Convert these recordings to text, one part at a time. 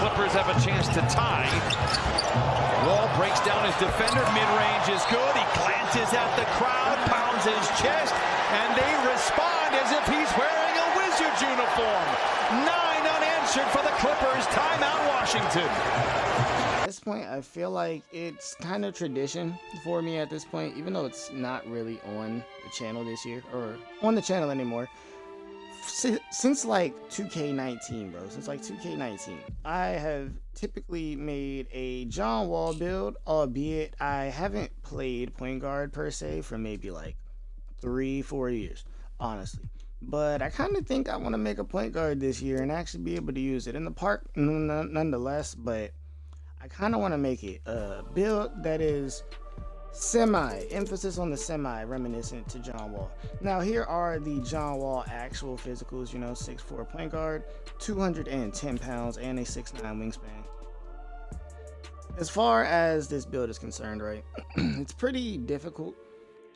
Clippers have a chance to tie. Wall breaks down his defender. Mid-range is good. He glances at the crowd, pounds his chest, and they respond as if he's wearing a Wizards uniform. 9 unanswered for the Clippers. Timeout, Washington. At this point, I feel like it's kind of tradition for me at this point, even though it's not really on the channel this year, or on the channel anymore. Since like 2K19, bro, since like 2K19, I have typically made a John Wall build, albeit I haven't played point guard per se for maybe like 3-4 years, honestly. But I kind of think I want to make a point guard this year and actually be able to use it in the park nonetheless, but I kind of want to make it a build that is emphasis on the semi, reminiscent to John Wall. Now here are the John Wall actual physicals, you know, 6'4" point guard, 210 pounds, and a 6'9" wingspan. As far as this build is concerned, right, it's pretty difficult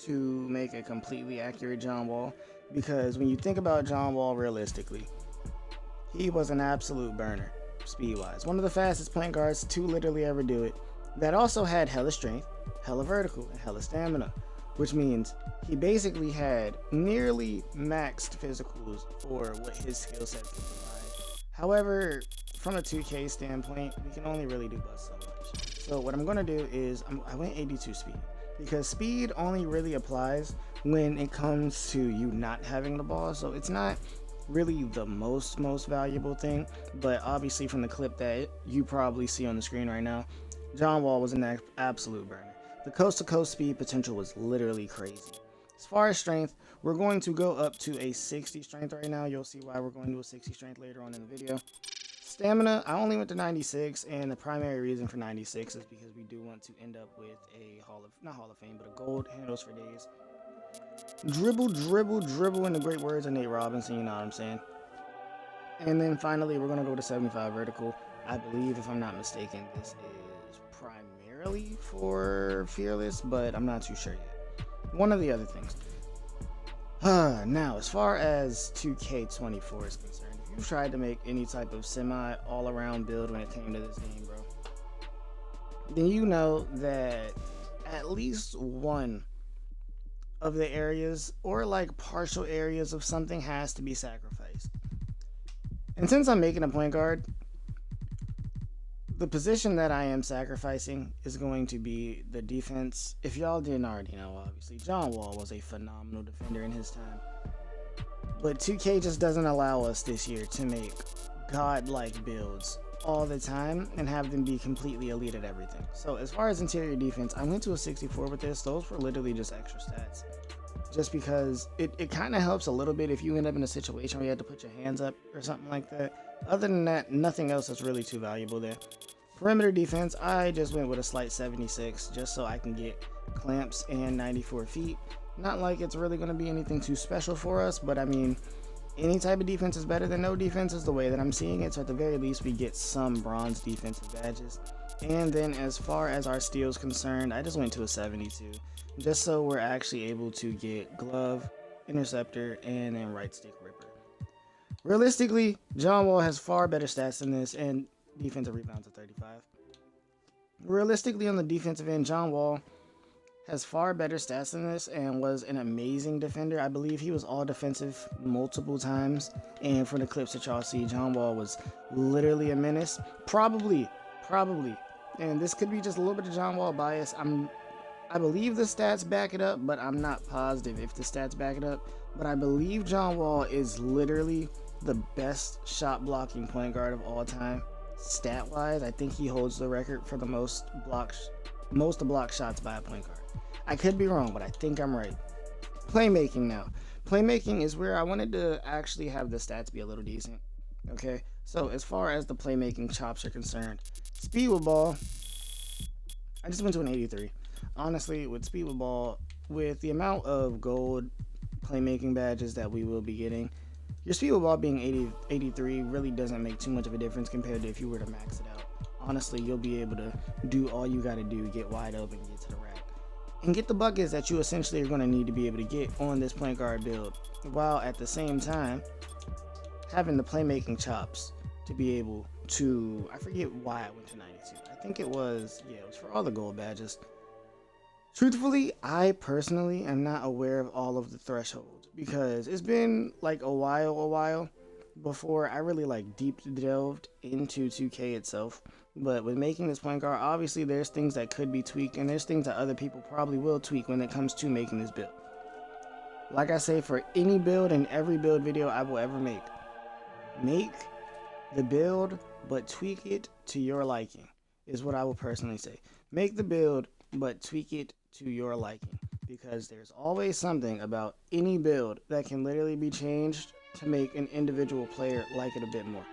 to make a completely accurate John Wall, because when you think about John Wall realistically, he was an absolute burner speed-wise. One of the fastest point guards to literally ever do it, that also had hella strength, hella vertical, and hella stamina, which means he basically had nearly maxed physicals for what his skill set can provide. However, from a 2K standpoint, we can only really do but so much. So what I'm going to do is I went 82 speed, because speed only really applies when it comes to you not having the ball. So it's not really the most valuable thing, but obviously from the clip that you probably see on the screen right now, John Wall was an absolute burner. The coast-to-coast speed potential was literally crazy. As far as strength, we're going to go up to a 60 strength right now. You'll see why we're going to a 60 strength later on in the video. Stamina, I only went to 96, and the primary reason for 96 is because we do want to end up with a not Hall of Fame, but a gold handles for days. Dribble, in the great words of Nate Robinson, you know what I'm saying? And then finally, we're going to go to 75 vertical. I believe, if I'm not mistaken, this is primarily for Fearless, but I'm not too sure yet. One of the other things. Now, as far as 2K24 is concerned, if you've tried to make any type of semi all-around build when it came to this game, bro, then you know that at least one of the areas, or like partial areas of something, has to be sacrificed. And since I'm making a point guard, the position that I am sacrificing is going to be the defense. If y'all didn't already know, obviously, John Wall was a phenomenal defender in his time. But 2K just doesn't allow us this year to make godlike builds all the time and have them be completely elite at everything. So as far as interior defense, I went to a 64 with this. Those were literally just extra stats, just because it kind of helps a little bit if you end up in a situation where you had to put your hands up or something like that. Other than that, nothing else is really too valuable there. Perimeter defense, I just went with a slight 76 just so I can get clamps and 94 feet. Not like it's really going to be anything too special for us, but I mean, any type of defense is better than no defense is the way that I'm seeing it. So at the very least, we get some bronze defensive badges. And then as far as our steals concerned, I just went to a 72 just so we're actually able to get glove, interceptor, and then right stick ripper. Realistically, John Wall has far better stats than this, and defensive rebounds at 35. Realistically, on the defensive end, John Wall has far better stats than this and was an amazing defender. I believe he was all defensive multiple times, and for the clips that y'all see, John Wall was literally a menace. Probably, and this could be just a little bit of John Wall bias. I believe the stats back it up, but I'm not positive if the stats back it up. But I believe John Wall is literally the best shot blocking point guard of all time. Stat wise, I think he holds the record for the most block shots by a point guard. I could be wrong, but I think I'm right. Playmaking now. Playmaking is where I wanted to actually have the stats be a little decent. Okay, so as far as the playmaking chops are concerned, speed with ball, I just went to an 83. Honestly, with speed with ball, with the amount of gold playmaking badges that we will be getting, your speed with ball being 83 really doesn't make too much of a difference compared to if you were to max it out. Honestly, you'll be able to do all you got to do, get wide open, get to the rack, and get the buckets that you essentially are going to need to be able to get on this point guard build, while at the same time having the playmaking chops to be able to, I forget why I went to 92. I think it was, yeah, it was for all the gold badges. Truthfully, I personally am not aware of all of the thresholds because it's been like a while before I really like deep delved into 2K itself. But with making this point guard, obviously there's things that could be tweaked and there's things that other people probably will tweak when it comes to making this build. Like I say, for any build and every build video I will ever make the build but tweak it to your liking is what I will personally say. Make the build but tweak it to your liking, because there's always something about any build that can literally be changed to make an individual player like it a bit more.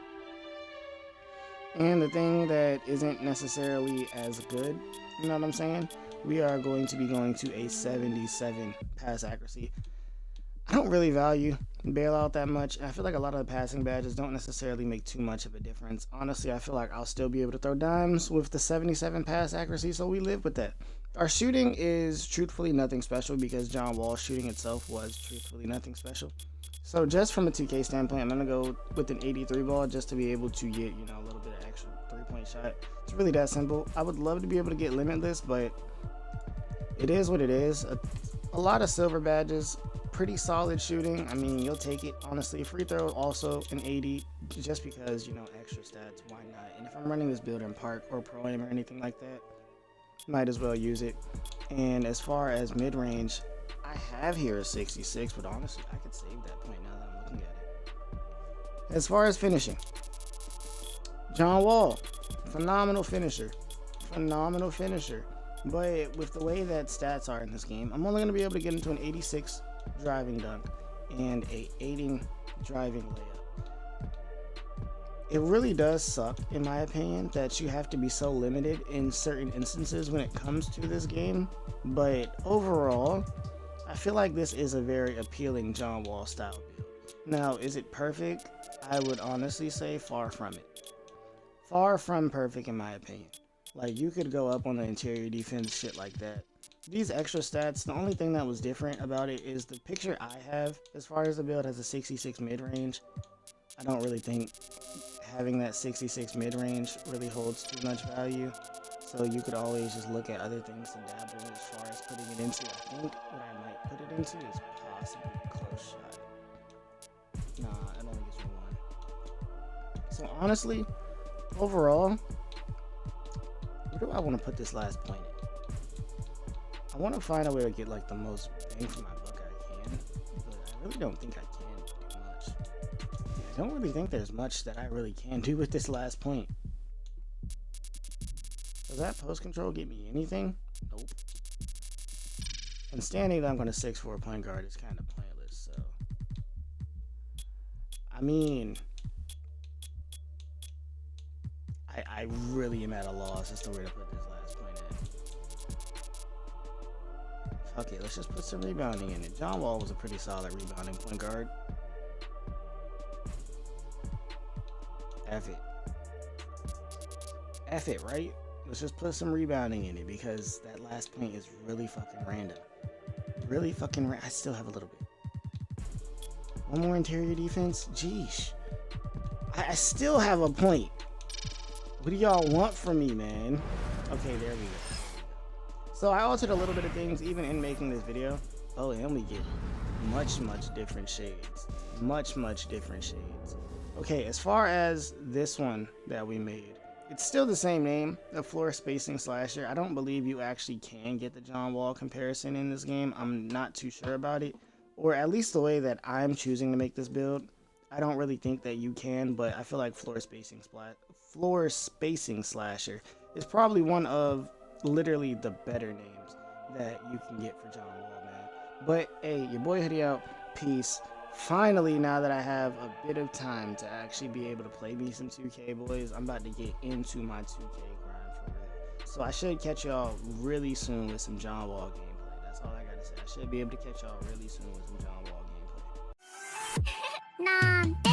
And the thing that isn't necessarily as good, you know what I'm saying? We are going to be going to a 77 pass accuracy. I don't really value bailout that much. I feel like a lot of the passing badges don't necessarily make too much of a difference. Honestly, I feel like I'll still be able to throw dimes with the 77 pass accuracy, so we live with that. Our shooting is truthfully nothing special because John Wall's shooting itself was truthfully nothing special. So just from a 2K standpoint, I'm going to go with an 83 ball just to be able to get, you know, a little bit of extra three-point shot. It's really that simple. I would love to be able to get limitless, but it is what it is. A lot of silver badges, pretty solid shooting. I mean, you'll take it, honestly. Free throw, also an 80, just because, you know, extra stats, why not? And if I'm running this build in Park or Pro Aim or anything like that, might as well use it. And as far as mid-range, I have here a 66, but honestly, I could save that point now that I'm looking at it. As far as finishing, John Wall, phenomenal finisher. Phenomenal finisher. But with the way that stats are in this game, I'm only going to be able to get into an 86 driving dunk and a 80 driving layup. It really does suck, in my opinion, that you have to be so limited in certain instances when it comes to this game. But overall, I feel like this is a very appealing John Wall style build. Now, is it perfect? I would honestly say far from it. Far from perfect, in my opinion. Like, you could go up on the interior defense, shit like that. These extra stats, the only thing that was different about it is the picture I have as far as the build has a 66 mid-range. I don't really think having that 66 mid-range really holds too much value. So you could always just look at other things to dabble as far as putting it into. I think what I might put it into is possibly a close shot. Nah, it only gives me one. So honestly, overall, where do I want to put this last point in? I want to find a way to get like the most bang for my buck I can, but I really don't think I can do much. I don't really think there's much that I really can do with this last point. Does that post control get me anything? Nope. And standing that I'm going to 6'4" point guard is kind of pointless, so. I mean, I really am at a loss as to where to put this last point in. Fuck it, let's just put some rebounding in it. John Wall was a pretty solid rebounding point guard. F it. F it, right? Let's just put some rebounding in it because that last point is really fucking random. Really fucking random. I still have a little bit. One more interior defense? Jeesh. I still have a point. What do y'all want from me, man? Okay, there we go. So I altered a little bit of things even in making this video. Oh, and we get much different shades. Much different shades. Okay, as far as this one that we made, it's still the same name, the floor spacing slasher. I don't believe you actually can get the John Wall comparison in this game. I'm not too sure about it, or at least the way that I'm choosing to make this build. I don't really think that you can, but I feel like floor spacing slasher is probably one of literally the better names that you can get for John Wall, man. But hey, your boy Hoodie out. Peace. Finally, now that I have a bit of time to actually be able to play me some 2K, boys, I'm about to get into my 2K grind for real. So I should catch y'all really soon with some John Wall gameplay. That's all I gotta say. I should be able to catch y'all really soon with some John Wall gameplay.